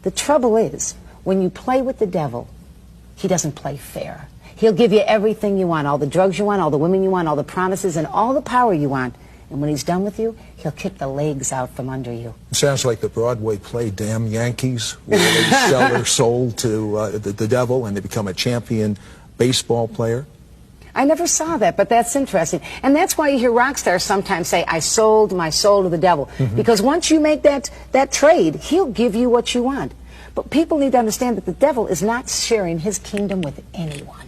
The trouble is, when you play with the devil, he doesn't play fair. He'll give you everything you want, all the drugs you want, all the women you want, all the promises, and all the power you want. And when he's done with you, he'll kick the legs out from under you. It sounds like the Broadway play Damn Yankees, where they sell their soul to the devil and they become a champion baseball player. I never saw that, but that's interesting. And that's why you hear rock stars sometimes say, I sold my soul to the devil. Because once you make that trade, he'll give you what you want. But people need to understand that the devil is not sharing his kingdom with anyone.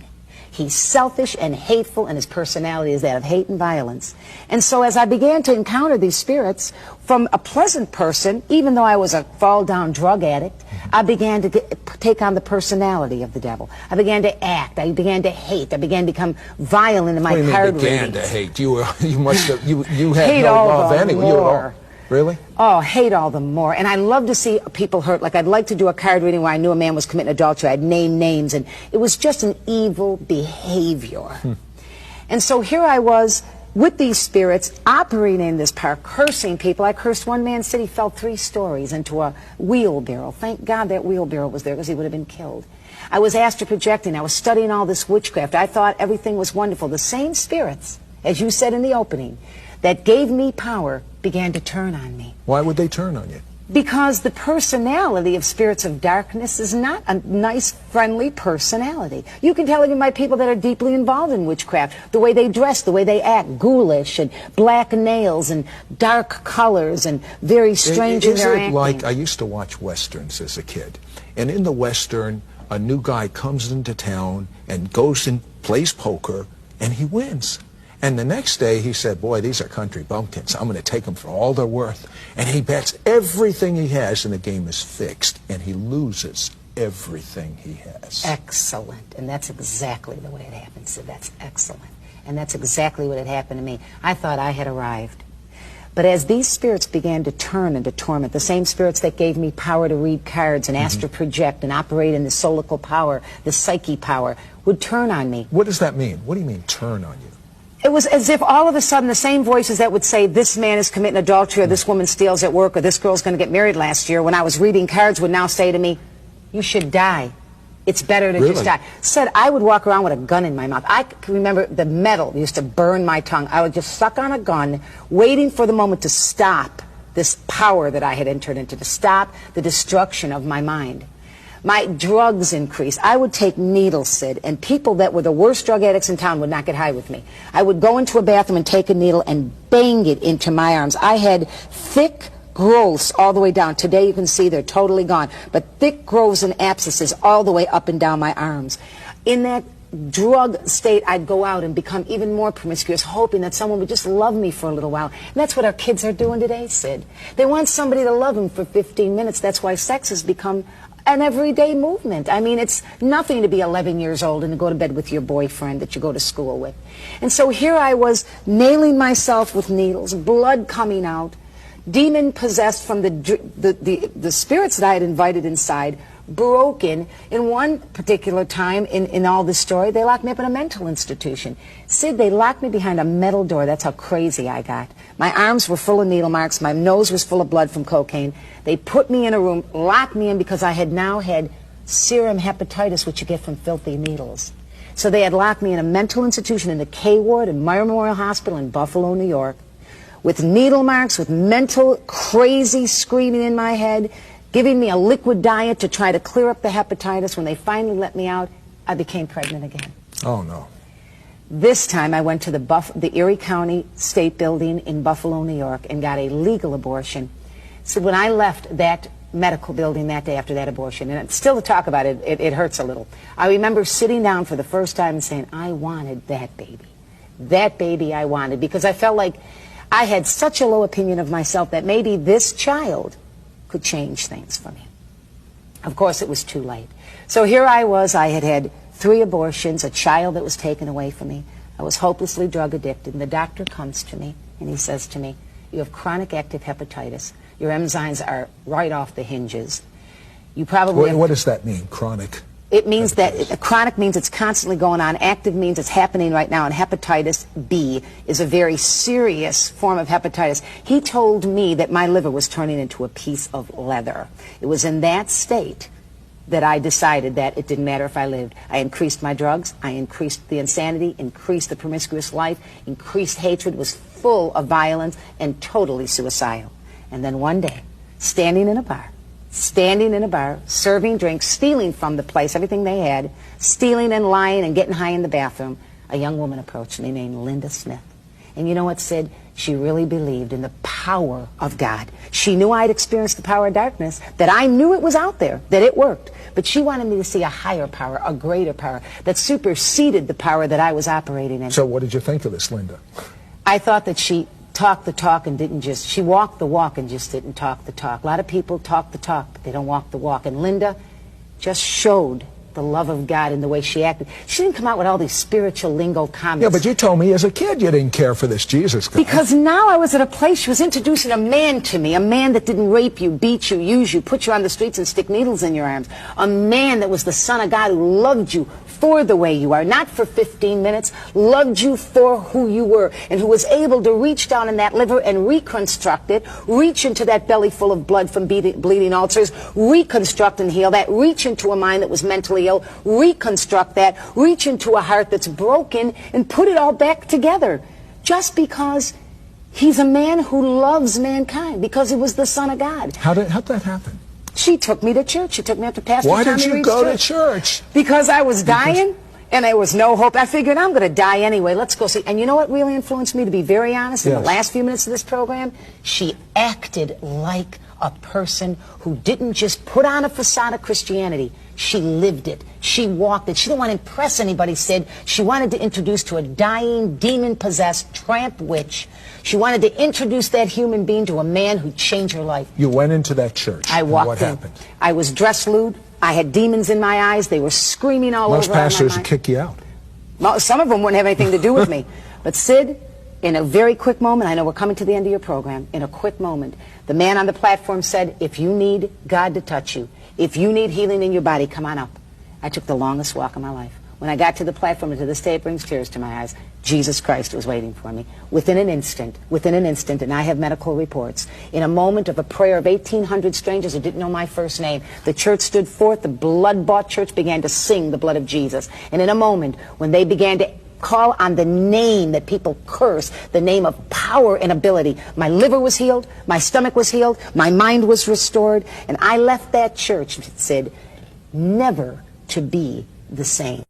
He's selfish and hateful, and his personality is that of hate and violence. And so as I began to encounter these spirits, from a pleasant person, even though I was a fall-down drug addict, I began to take on the personality of the devil. I began to act. I began to hate. I began to become violent in my card readings. Began to hate? You must have. You had hate no love anyway. You all, really? Oh, hate all the more. And I love to see people hurt. Like, I'd like to do a card reading where I knew a man was committing adultery. I'd name names, and it was just an evil behavior. And so here I was with these spirits operating in this power, cursing people. I cursed one man, said he fell 3 stories into a wheelbarrow. Thank God that wheelbarrow was there, because he would have been killed. I was astral projecting. I was studying all this witchcraft. I thought everything was wonderful. The same spirits, as you said in the opening, that gave me power began to turn on me. Why would they turn on you? Because the personality of spirits of darkness is not a nice, friendly personality. You can tell even by people that are deeply involved in witchcraft, the way they dress, the way they act, ghoulish and black nails and dark colors and very strange in their acting. Is it like, I used to watch Westerns as a kid, and in the Western, a new guy comes into town and goes and plays poker, and he wins. And the next day he said, boy, these are country bumpkins. I'm going to take them for all they're worth. And he bets everything he has, and the game is fixed. And he loses everything he has. Excellent. And that's exactly the way it happens. So that's excellent. And that's exactly what had happened to me. I thought I had arrived. But as these spirits began to turn and to torment, the same spirits that gave me power to read cards and astral project and operate in the solical power, the psyche power, would turn on me. What does that mean? What do you mean, turn on you? It was as if all of a sudden the same voices that would say this man is committing adultery, or this woman steals at work, or this girl's going to get married last year, when I was reading cards, would now say to me, you should die. It's better to just die. Said I would walk around with a gun in my mouth. I can remember the metal used to burn my tongue. I would just suck on a gun, waiting for the moment to stop this power that I had entered into, to stop the destruction of my mind. My drugs increased. I would take needles, Sid, and people that were the worst drug addicts in town would not get high with me. I would go into a bathroom and take a needle and bang it into my arms. I had thick growths all the way down. Today you can see they're totally gone, but thick growths and abscesses all the way up and down my arms. In that drug state, I'd go out and become even more promiscuous, hoping that someone would just love me for a little while. And that's what our kids are doing today, Sid. They want somebody to love them for 15 minutes. That's why sex has become an everyday movement. I mean, it's nothing to be 11 years old and to go to bed with your boyfriend that you go to school with. And so here I was, nailing myself with needles, blood coming out, demon possessed from the spirits that I had invited inside, broken. In one particular time in all this story, they locked me up in a mental institution. Sid, they locked me behind a metal door. That's how crazy I got. My arms were full of needle marks. My nose was full of blood from cocaine. They put me in a room, locked me in, because I had now had serum hepatitis, which you get from filthy needles. So they had locked me in a mental institution in the K ward in Meyer Memorial Hospital in Buffalo, New York, with needle marks, with mental crazy screaming in my head, giving me a liquid diet to try to clear up the hepatitis. When they finally let me out, I became pregnant again. Oh, no. This time I went to the Erie County State Building in Buffalo, New York, and got a legal abortion. So when I left that medical building that day after that abortion, and still to talk about it, it hurts a little. I remember sitting down for the first time and saying, I wanted that baby. That baby I wanted, because I felt like I had such a low opinion of myself that maybe this child could change things for me. Of course, it was too late. So here I was. I had had 3 abortions, a child that was taken away from me. I was hopelessly drug addicted, and the doctor comes to me and he says to me, you have chronic active hepatitis. Your enzymes are right off the hinges. You probably What does that mean, chronic It means that chronic means it's constantly going on. Active means it's happening right now. And hepatitis B is a very serious form of hepatitis. He told me that my liver was turning into a piece of leather. It was in that state that I decided that it didn't matter if I lived. I increased my drugs. I increased the insanity, increased the promiscuous life, increased hatred, was full of violence, and totally suicidal. And then one day, standing in a bar, serving drinks, stealing from the place, everything they had, stealing and lying and getting high in the bathroom, a young woman approached me named Linda Smith. And you know what, Sid? She really believed in the power of God. She knew I'd experienced the power of darkness, that I knew it was out there, that it worked. But she wanted me to see a higher power, a greater power, that superseded the power that I was operating in. So what did you think of this, Linda? I thought that she talked the talk and didn't just, she walked the walk and just didn't talk the talk. A lot of people talk the talk, but they don't walk the walk. And Linda just showed the love of God in the way she acted. She didn't come out with all these spiritual lingo comments. Yeah, but you told me as a kid you didn't care for this Jesus guy. Because now I was at a place, she was introducing a man to me, a man that didn't rape you, beat you, use you, put you on the streets and stick needles in your arms. A man that was the Son of God who loved you for the way you are, not for 15 minutes, loved you for who you were, and who was able to reach down in that liver and reconstruct it, reach into that belly full of blood from bleeding ulcers, reconstruct and heal that, reach into a mind that was mentally ill, reconstruct that, reach into a heart that's broken, and put it all back together. Just because he's a man who loves mankind, because he was the Son of God. How'd that happen? She took me to church. She took me up to Pastor Tommy Why did you Reed's go to church? Because I was dying, and there was no hope. I figured I'm going to die anyway. Let's go see. And you know what really influenced me, to be very honest, in the last few minutes of this program? She acted like a person who didn't just put on a facade of Christianity. She lived it. She walked it. She didn't want to impress anybody, Sid. She wanted to introduce to a dying, demon-possessed tramp witch. She wanted to introduce that human being to a man who'd change her life. You went into that church. I walked in. What happened? I was dressed lewd. I had demons in my eyes. They were screaming all Most over. Most pastors would kick you out. Well, some of them wouldn't have anything to do with me. But Sid, in a very quick moment, I know we're coming to the end of your program, in a quick moment, the man on the platform said, if you need God to touch you, if you need healing in your body, come on up. I took the longest walk of my life. When I got to the platform, and to this day it brings tears to my eyes, Jesus Christ was waiting for me. Within an instant, and I have medical reports, in a moment of a prayer of 1,800 strangers who didn't know my first name, the church stood forth, the blood-bought church began to sing the blood of Jesus. And in a moment, when they began to call on the name that people curse, the name of power and ability, my liver was healed, my stomach was healed, my mind was restored, and I left that church, Sid, never to be the same.